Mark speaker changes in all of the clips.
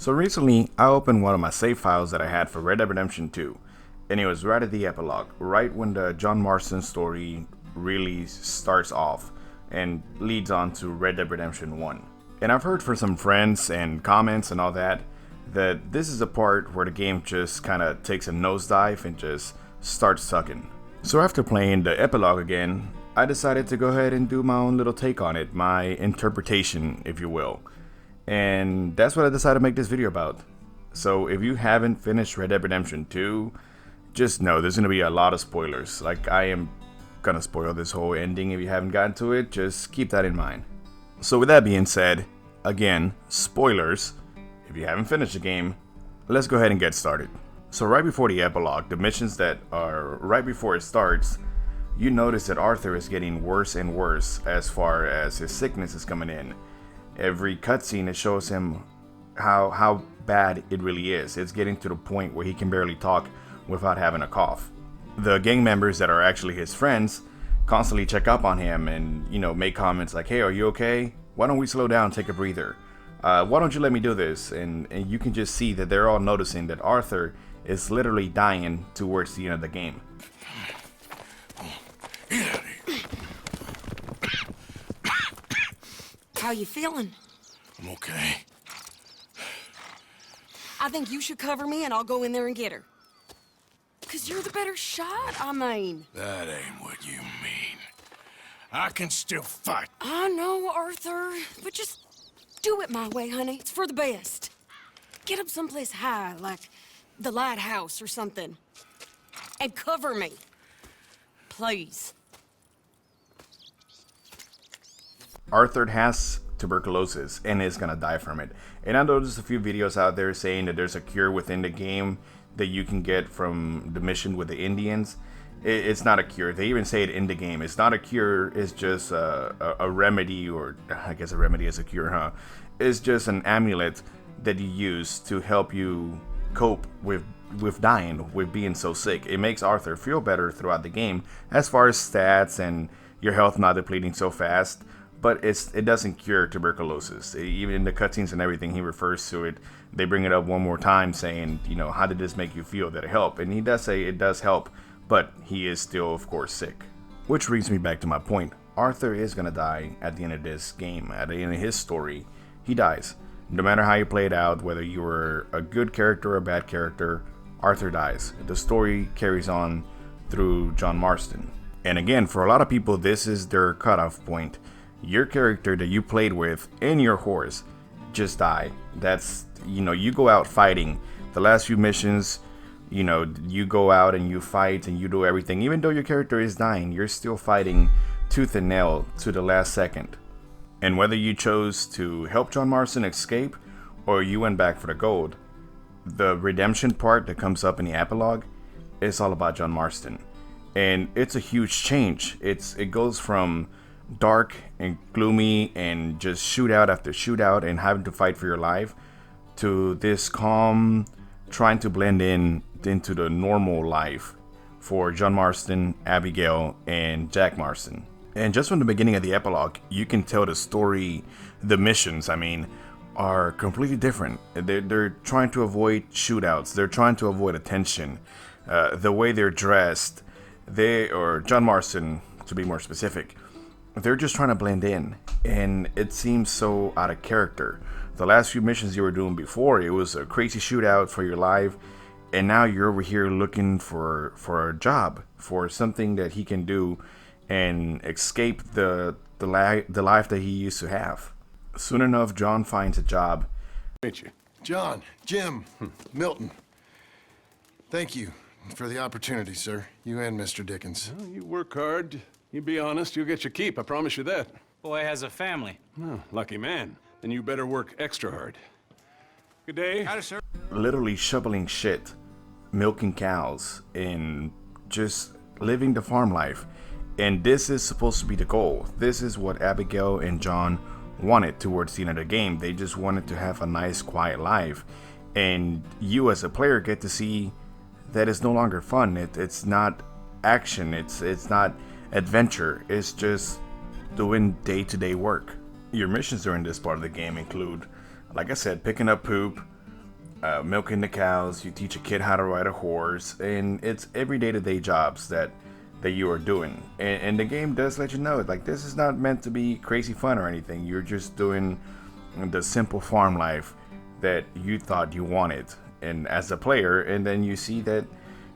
Speaker 1: So recently, I opened one of my save files that I had for Red Dead Redemption 2, and it was right at the epilogue, right when the John Marston story really starts off and leads on to Red Dead Redemption 1. And I've heard from some friends and comments and all that this is a part where the game just kind of takes a nosedive and just starts sucking. So after playing the epilogue again, I decided to go ahead and do my own little take on it, my interpretation, if you will. And that's what I decided to make this video about. So if you haven't finished Red Dead Redemption 2, just know there's going to be a lot of spoilers. Like, I am going to spoil this whole ending if you haven't gotten to it. Just keep that in mind. So with that being said, again, spoilers. If you haven't finished the game, let's go ahead and get started. So right before the epilogue, the missions that are right before it starts, you notice that Arthur is getting worse and worse as far as his sickness is coming in. Every cutscene, it shows him how bad it really is. It's getting to the point where he can barely talk without having a cough. The gang members that are actually his friends constantly check up on him and, make comments like, hey, are you okay? Why don't we slow down, take a breather? Why don't you let me do this? And you can just see that they're all noticing that Arthur is literally dying towards the end of the game.
Speaker 2: How you feeling?
Speaker 3: I'm okay.
Speaker 2: I think you should cover me and I'll go in there and get her. 'Cause you're the better shot, I mean.
Speaker 3: That ain't what you mean. I can still fight.
Speaker 2: I know, Arthur, but just do it my way, honey. It's for the best. Get up someplace high, like the lighthouse or something. And cover me. Please.
Speaker 1: Arthur has tuberculosis and is gonna die from it. And I noticed a few videos out there saying that there's a cure within the game that you can get from the mission with the Indians. It's not a cure. They even say it in the game. It's not a cure. It's just a remedy, or I guess a remedy is a cure, huh? It's just an amulet that you use to help you cope with dying, with being so sick. It makes Arthur feel better throughout the game as far as stats and your health not depleting so fast. But it doesn't cure tuberculosis. Even in the cutscenes and everything, he refers to it. They bring it up one more time saying, how did this make you feel? Did it help? And he does say it does help, but he is still, of course, sick. Which brings me back to my point. Arthur is going to die at the end of this game. At the end of his story, he dies. No matter how you play it out, whether you were a good character or a bad character, Arthur dies. The story carries on through John Marston. And again, for a lot of people, this is their cutoff point. Your character that you played with and your horse just die. That's, you go out fighting. The last few missions, you go out and you fight and you do everything. Even though your character is dying, you're still fighting tooth and nail to the last second. And whether you chose to help John Marston escape or you went back for the gold, the redemption part that comes up in the epilogue is all about John Marston. And it's a huge change. It goes from dark and gloomy and just shootout after shootout and having to fight for your life to this calm, trying to blend into the normal life for John Marston, Abigail, and Jack Marston. And just from the beginning of the epilogue, you can tell the story, the missions, are completely different. They're trying to avoid shootouts. They're trying to avoid attention. The way they're dressed, or John Marston, to be more specific, they're just trying to blend in, and it seems so out of character. The last few missions you were doing before, it was a crazy shootout for your life, and now you're over here looking for a job, for something that he can do and escape the life that he used to have. Soon enough, John finds a job.
Speaker 3: Meet you. John, Jim, Milton. Thank you for the opportunity, sir. You and Mr. Dickens.
Speaker 4: Well, you work hard. You be honest, you'll get your keep, I promise you that.
Speaker 5: Boy has a family.
Speaker 4: Oh, lucky man. Then you better work extra hard. Good day.
Speaker 5: Howdy, sir.
Speaker 1: Literally shoveling shit, milking cows, and just living the farm life. And this is supposed to be the goal. This is what Abigail and John wanted towards the end of the game. They just wanted to have a nice, quiet life. And you as a player get to see that it's no longer fun. It's not action. It's not adventure. It's just doing day-to-day work. Your missions during this part of the game include, like I said, picking up poop, milking the cows, you teach a kid how to ride a horse, and it's every day-to-day jobs that you are doing. And the game does let you know, like, this is not meant to be crazy fun or anything. You're just doing the simple farm life that you thought you wanted, and as a player, and then you see that,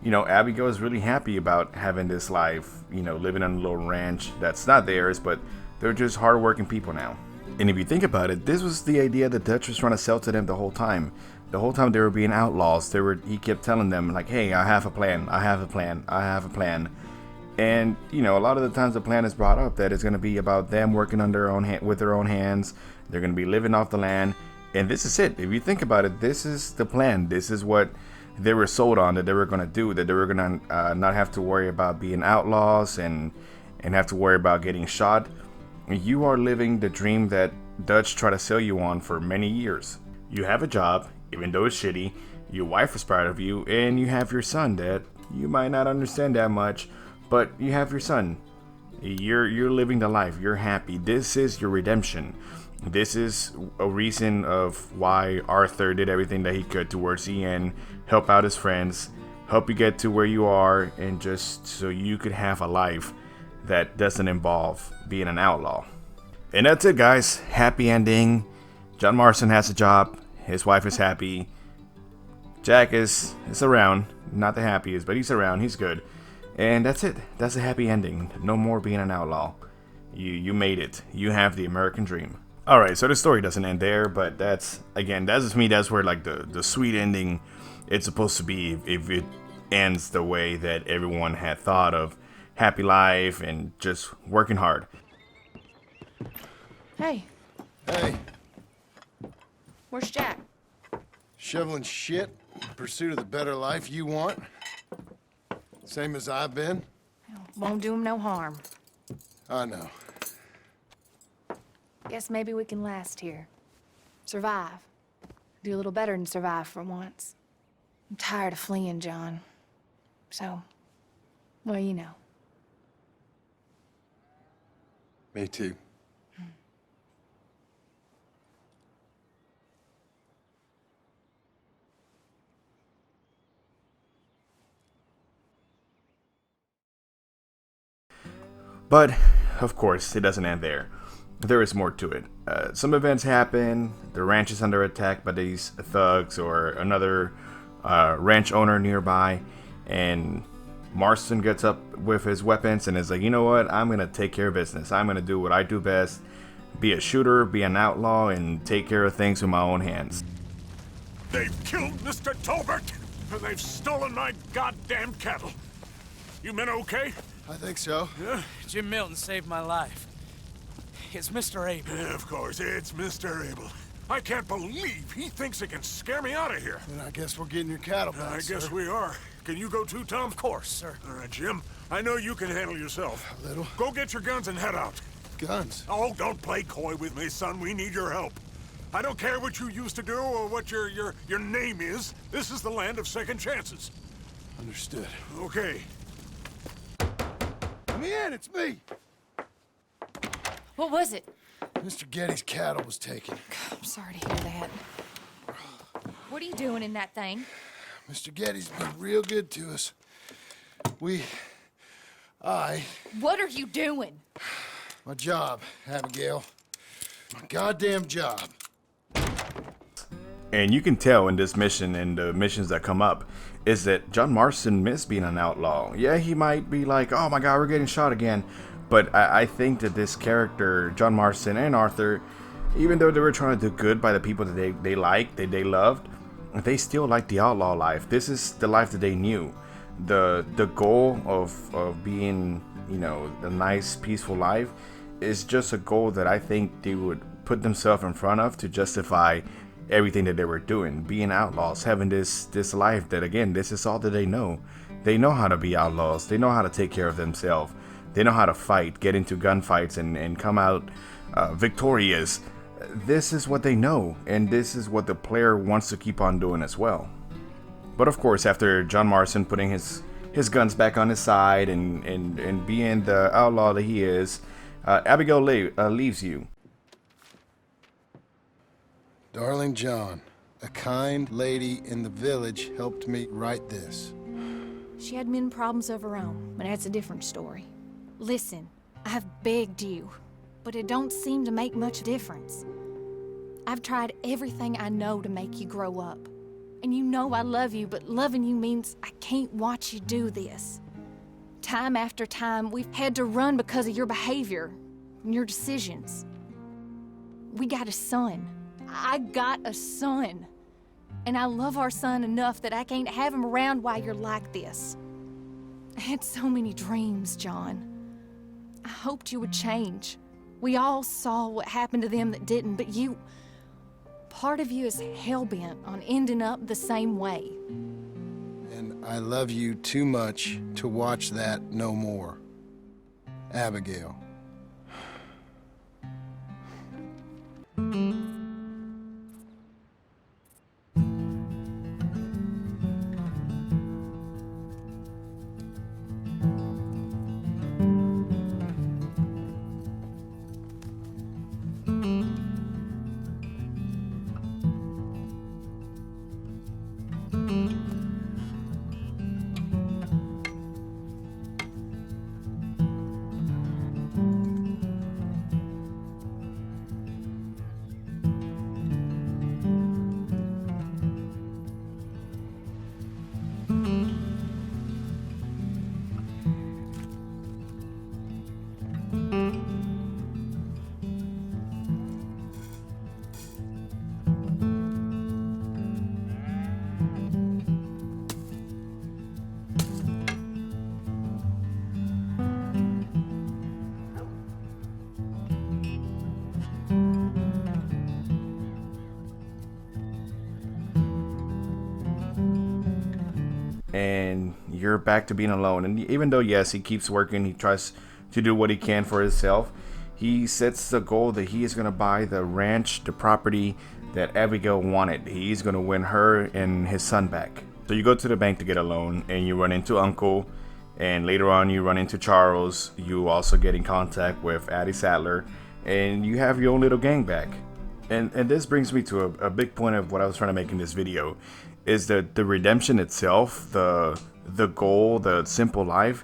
Speaker 1: you know, Abigail is really happy about having this life, you know, living on a little ranch that's not theirs, but they're just hardworking people now. And if you think about it, this was the idea that Dutch was trying to sell to them the whole time. The whole time they were being outlaws, he kept telling them, like, hey, I have a plan, I have a plan, I have a plan. And, you know, a lot of the times the plan is brought up that it's going to be about them working on their own with their own hands. They're going to be living off the land. And this is it. If you think about it, this is the plan. This is what they were sold on, that they were going to do, that they were going to not have to worry about being outlaws and have to worry about getting shot. You are living the dream that Dutch tried to sell you on for many years. You have a job, even though it's shitty. Your wife is proud of you, and you have your son that you might not understand that much, but you have your son. You're living the life. You're happy. This is your redemption. This is a reason of why Arthur did everything that he could towards the end, help out his friends, help you get to where you are, and just so you could have a life that doesn't involve being an outlaw. And that's it, guys. Happy ending. John Marston has a job. His wife is happy. Jack is around. Not the happiest, but he's around. He's good. And that's it. That's a happy ending. No more being an outlaw. You made it. You have the American dream. Alright, so the story doesn't end there, but that's just me. That's where, like, the sweet ending it's supposed to be, if it ends the way that everyone had thought of. Happy life and just working hard.
Speaker 5: Hey,
Speaker 3: Hey,
Speaker 5: where's Jack?
Speaker 3: shoveling shit in pursuit of the better life you want? Same as I've been?
Speaker 5: Won't do him no harm.
Speaker 3: I know.
Speaker 5: Guess maybe we can last here. Survive. Do a little better than survive for once. I'm tired of fleeing, John. So, well, you know.
Speaker 3: Me too.
Speaker 1: But, of course, it doesn't end there. There is more to it. Some events happen. The ranch is under attack by these thugs or another ranch owner nearby. And Marston gets up with his weapons and is like, you know what? I'm going to take care of business. I'm going to do what I do best. Be a shooter, be an outlaw, and take care of things with my own hands.
Speaker 6: They've killed Mr. Tolbert, and they've stolen my goddamn cattle. You men okay?
Speaker 3: I think so.
Speaker 6: Yeah?
Speaker 7: Jim Milton saved my life. It's Mr. Abel.
Speaker 6: Yeah, of course, it's Mr. Abel. I can't believe he thinks he can scare me out of here.
Speaker 3: And I guess we're getting your cattle back,
Speaker 6: I guess
Speaker 3: sir.
Speaker 6: we are. Can you go too, Tom?
Speaker 7: Of course, sir.
Speaker 6: All right, Jim. I know you can handle yourself.
Speaker 3: A little.
Speaker 6: Go get your guns and head out.
Speaker 3: Guns.
Speaker 6: Oh, don't play coy with me, son. We need your help. I don't care what you used to do or what your name is. This is the land of second chances.
Speaker 3: Understood.
Speaker 6: Okay.
Speaker 3: Let me in, it's me!
Speaker 5: What was it?
Speaker 3: Mr. Getty's cattle was taken.
Speaker 5: I'm sorry to hear that. What are you doing in that thing?
Speaker 3: Mr. Getty's been real good to us.
Speaker 5: What are you doing?
Speaker 3: My job, Abigail. My goddamn job.
Speaker 1: And you can tell in this mission and the missions that come up is that John Marston missed being an outlaw. Yeah, he might be like, oh my god, we're getting shot again. But I think that this character, John Marston and Arthur, even though they were trying to do good by the people that they liked, that they loved, they still liked the outlaw life. This is the life that they knew. The goal of being, you know, a nice, peaceful life is just a goal that I think they would put themselves in front of to justify everything that they were doing, being outlaws, having this life that, again, this is all that they know. They know how to be outlaws. They know how to take care of themselves. They know how to fight, get into gunfights, and come out victorious. This is what they know, and this is what the player wants to keep on doing as well. But of course, after John Marston putting his guns back on his side and being the outlaw that he is, Abigail leaves you.
Speaker 3: Darling John, A kind lady in the village helped me write this.
Speaker 5: She had men problems of her own, but that's a different story. Listen, I've begged you, but it don't seem to make much difference. I've tried everything I know to make you grow up. And you know I love you, but loving you means I can't watch you do this. Time after time, we've had to run because of your behavior and your decisions. We got a son. I got a son. And I love our son enough that I can't have him around while you're like this. I had so many dreams, John. I hoped you would change. We all saw what happened to them that didn't, but you... Part of you is hell-bent on ending up the same way.
Speaker 3: And I love you too much to watch that no more. Abigail.
Speaker 1: And you're back to being alone. And even though, yes, he keeps working, he tries to do what he can for himself, he sets the goal that he is going to buy the ranch, the property that Abigail wanted. He's going to win her and his son back. So you go to the bank to get a loan, and you run into Uncle, and later on you run into Charles. You also get in contact with Addie Sattler, and you have your own little gang back. And this brings me to a big point of what I was trying to make in this video, is that the redemption itself, the goal, the simple life,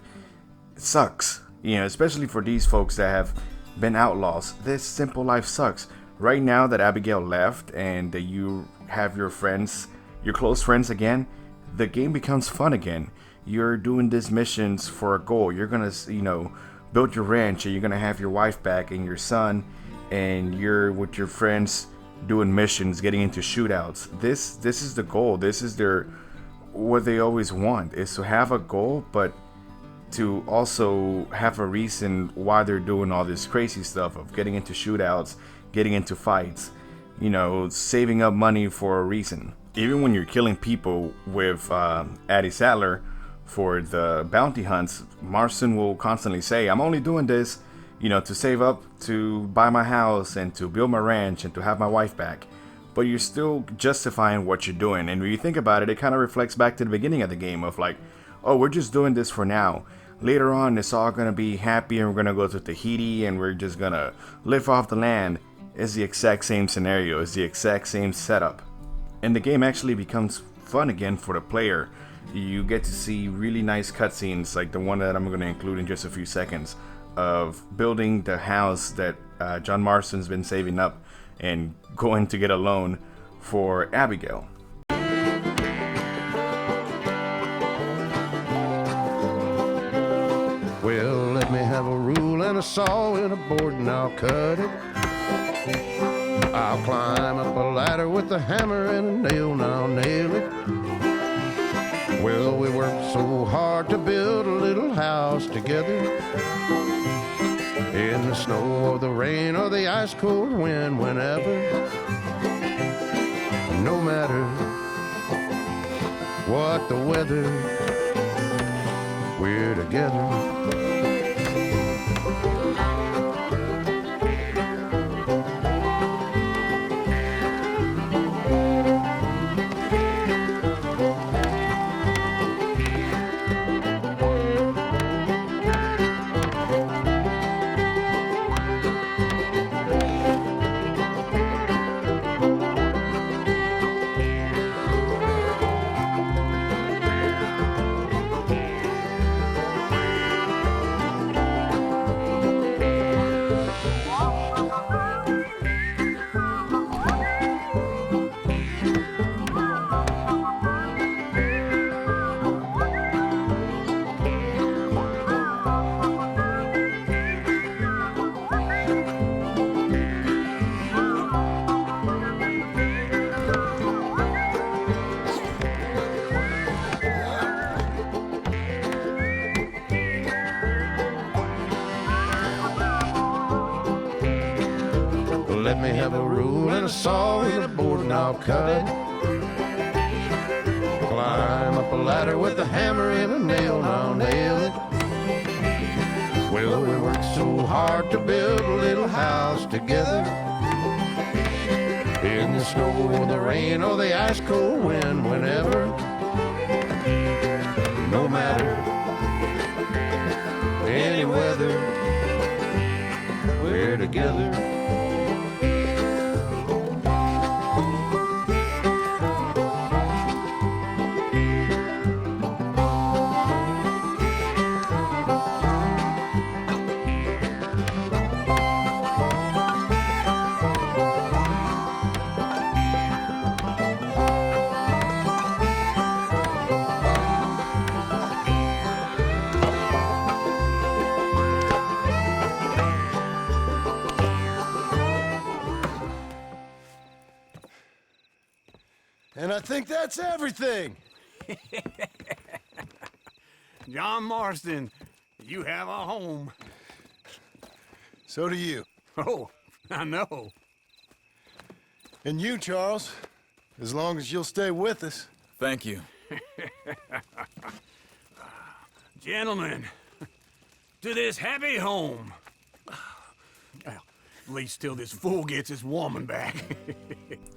Speaker 1: sucks. You know, especially for these folks that have been outlaws. This simple life sucks. Right now that Abigail left and that you have your friends, your close friends again, the game becomes fun again. You're doing these missions for a goal. You're gonna, you know, build your ranch, and you're gonna have your wife back and your son, and you're with your friends doing missions, getting into shootouts. This is the goal. This is what they always want, is to have a goal, but to also have a reason why they're doing all this crazy stuff of getting into shootouts, getting into fights, you know, saving up money for a reason. Even when you're killing people with Addie Sattler for the bounty hunts, Marston will constantly say, I'm only doing this, you know, to save up to buy my house and to build my ranch and to have my wife back. But you're still justifying what you're doing. And when you think about it, it kind of reflects back to the beginning of the game of like, oh, we're just doing this for now. Later on, it's all going to be happy and we're going to go to Tahiti and we're just going to live off the land. It's the exact same scenario. It's the exact same setup. And the game actually becomes fun again for the player. You get to see really nice cutscenes, like the one that I'm going to include in just a few seconds, of building the house that John Marston's been saving up and going to get a loan for Abigail.
Speaker 8: Well, let me have a rule and a saw and a board and I'll cut it. I'll climb up a ladder with a hammer and a nail and I'll nail it. Well, we worked so hard to build a little house together. In the snow or the rain or the ice cold wind, whenever. No matter what the weather, we're together. Let me have a rule and a saw and a board and I'll cut it. Climb up a ladder with a hammer and a nail and I'll nail it. Well, we worked so hard to build a little house together. In the snow or the rain or the ice cold wind, whenever. No matter any weather, we're together.
Speaker 3: And I think that's everything.
Speaker 6: John Marston, you have a home.
Speaker 3: So do you.
Speaker 6: Oh, I know.
Speaker 3: And you, Charles, as long as you'll stay with us.
Speaker 7: Thank you.
Speaker 6: Gentlemen, to this happy home. Well, at least till this fool gets his woman back.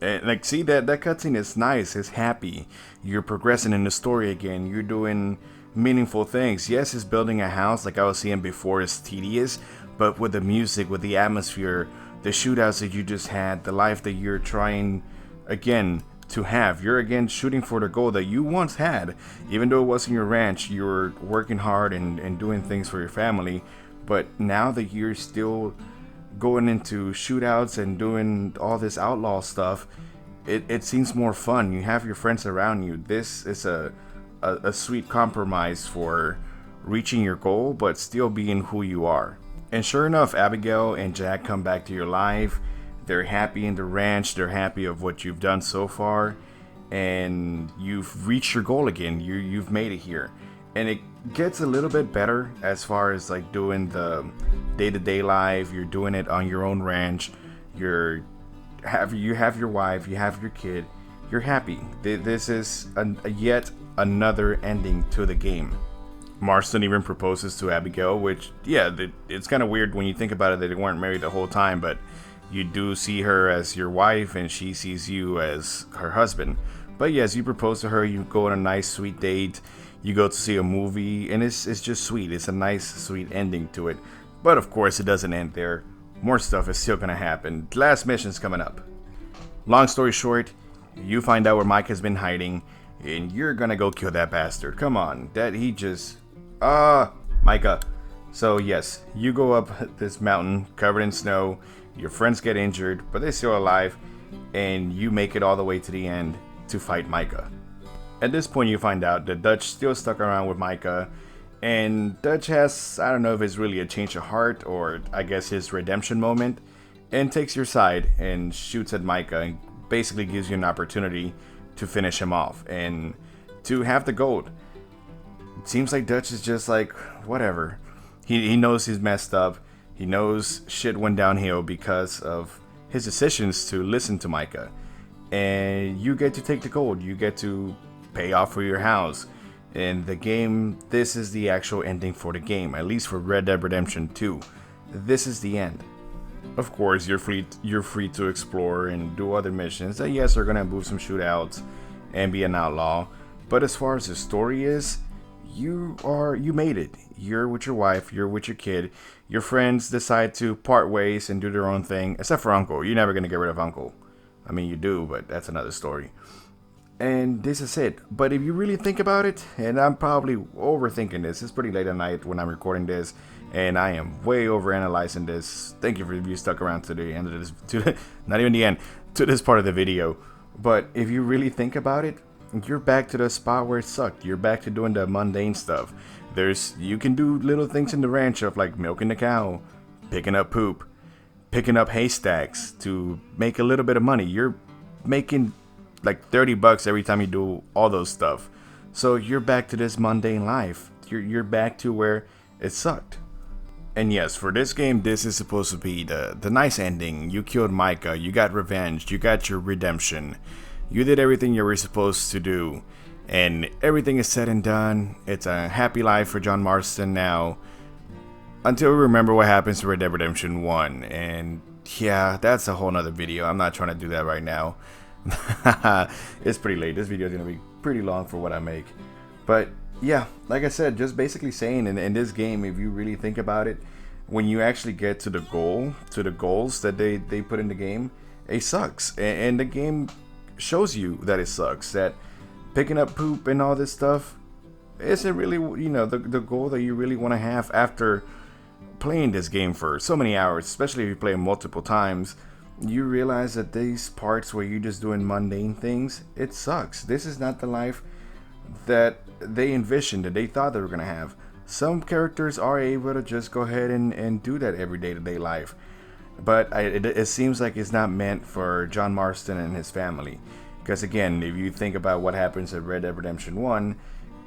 Speaker 1: And like, see, that cutscene is nice. It's happy. You're progressing in the story again. You're doing meaningful things. Yes, it's building a house like I was saying before is tedious, but with the music, with the atmosphere, the shootouts that you just had, the life that you're trying again to have. You're again shooting for the goal that you once had. Even though it wasn't your ranch, you were working hard and doing things for your family. But now that you're still going into shootouts and doing all this outlaw stuff, it seems more fun. You have your friends around you. This is a sweet compromise for reaching your goal but still being who you are. And sure enough, Abigail and Jack come back to your life. They're happy in the ranch. They're happy of what you've done so far, and you've reached your goal again. You've made it here, and it gets a little bit better as far as like doing the day-to-day life. You're doing it on your own ranch. You have your wife. You have your kid. You're happy. This is yet another ending to the game. Marston even proposes to Abigail, which, yeah, it's kind of weird when you think about it that they weren't married the whole time, but you do see her as your wife and she sees you as her husband. But yes, you propose to her, you go on a nice sweet date, you go to see a movie, and it's just sweet. It's a nice sweet ending to it. But of course it doesn't end there. More stuff is still gonna happen. The last mission's coming up. Long story short, you find out where Mike has been hiding, and you're gonna go kill that bastard. Come on, Micah. So yes, you go up this mountain covered in snow. Your friends get injured, but they're still alive, and you make it all the way to the end to fight Micah. At this point, you find out that Dutch still stuck around with Micah, and Dutch has, I don't know if it's really a change of heart or I guess his redemption moment, and takes your side and shoots at Micah and basically gives you an opportunity to finish him off and to have the gold. It seems like Dutch is just like, whatever. He knows he's messed up. He knows shit went downhill because of his decisions to listen to Micah. And you get to take the gold. You get to pay off for your house. In the game, this is the actual ending for the game, at least for Red Dead Redemption 2. This is the end. Of course, you're free to explore and do other missions that, yes, are gonna move some shootouts and be an outlaw. But as far as the story is, you made it. You're with your wife, you're with your kid. Your friends decide to part ways and do their own thing, except for Uncle. You're never gonna get rid of Uncle. I mean, you do, but that's another story. And this is it. But if you really think about it, and I'm probably overthinking this, it's pretty late at night when I'm recording this, and I am way overanalyzing this. Thank you for you stuck around to the end of this, not even the end, to this part of the video. But if you really think about it, you're back to the spot where it sucked. You're back to doing the mundane stuff. You can do little things in the ranch of like milking the cow, picking up poop, picking up haystacks to make a little bit of money. You're making like $30 every time you do all those stuff. So you're back to this mundane life. You're back to where it sucked. And yes, for this game, this is supposed to be the nice ending. You killed Micah, you got revenge, you got your redemption. You did everything you were supposed to do. And everything is said and done. It's a happy life for John Marston now. Until we remember what happens to Red Dead Redemption 1. And yeah, that's a whole nother video. I'm not trying to do that right now. It's pretty late. This video is going to be pretty long for what I make. But yeah, like I said, just basically saying in this game, if you really think about it, when you actually get to the goals that they put in the game, it sucks. And the game shows you that it sucks. That picking up poop and all this stuff isn't really, you know, the goal that you really want to have after playing this game for so many hours, especially if you play it multiple times. You realize that these parts where you're just doing mundane things, it sucks. This is not the life that they envisioned, that they thought they were going to have. Some characters are able to just go ahead and do that every day-to-day life. But it seems like it's not meant for John Marston and his family. Because again, if you think about what happens at Red Dead Redemption 1,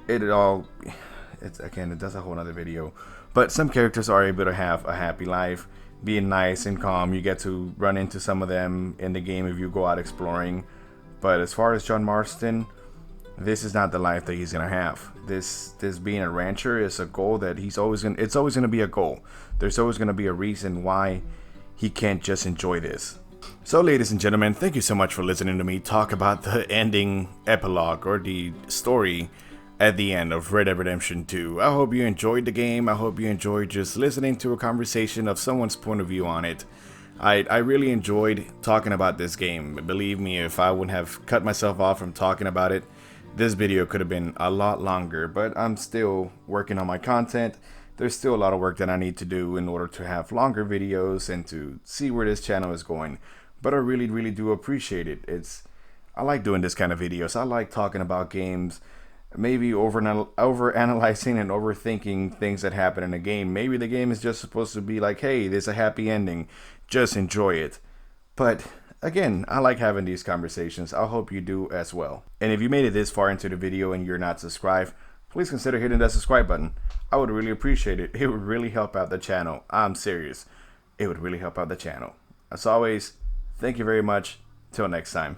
Speaker 1: it does a whole other video. But some characters are able to have a happy life, being nice and calm. You get to run into some of them in the game if you go out exploring. But as far as John Marston, this is not the life that he's gonna have. This being a rancher is a goal that it's always gonna be a goal. There's always gonna be a reason why he can't just enjoy this. So ladies and gentlemen, thank you so much for listening to me talk about the ending epilogue, or the story at the end of Red Dead Redemption 2. I hope you enjoyed the game. I hope you enjoyed just listening to a conversation of someone's point of view on it. I really enjoyed talking about this game. Believe me, if I wouldn't have cut myself off from talking about it, this video could have been a lot longer. But I'm still working on my content. There's still a lot of work that I need to do in order to have longer videos and to see where this channel is going. But I really do appreciate it. I like doing this kind of videos. I like talking about games, maybe over analyzing and overthinking things that happen in a game. Maybe the game is just supposed to be like, hey, there's a happy ending, just enjoy it. But again, I like having these conversations. I hope you do as well. And if you made it this far into the video and you're not subscribed, please consider hitting that subscribe button. I would really appreciate it. It would really help out the channel. I'm serious. It would really help out the channel. As always, thank you very much. Till next time.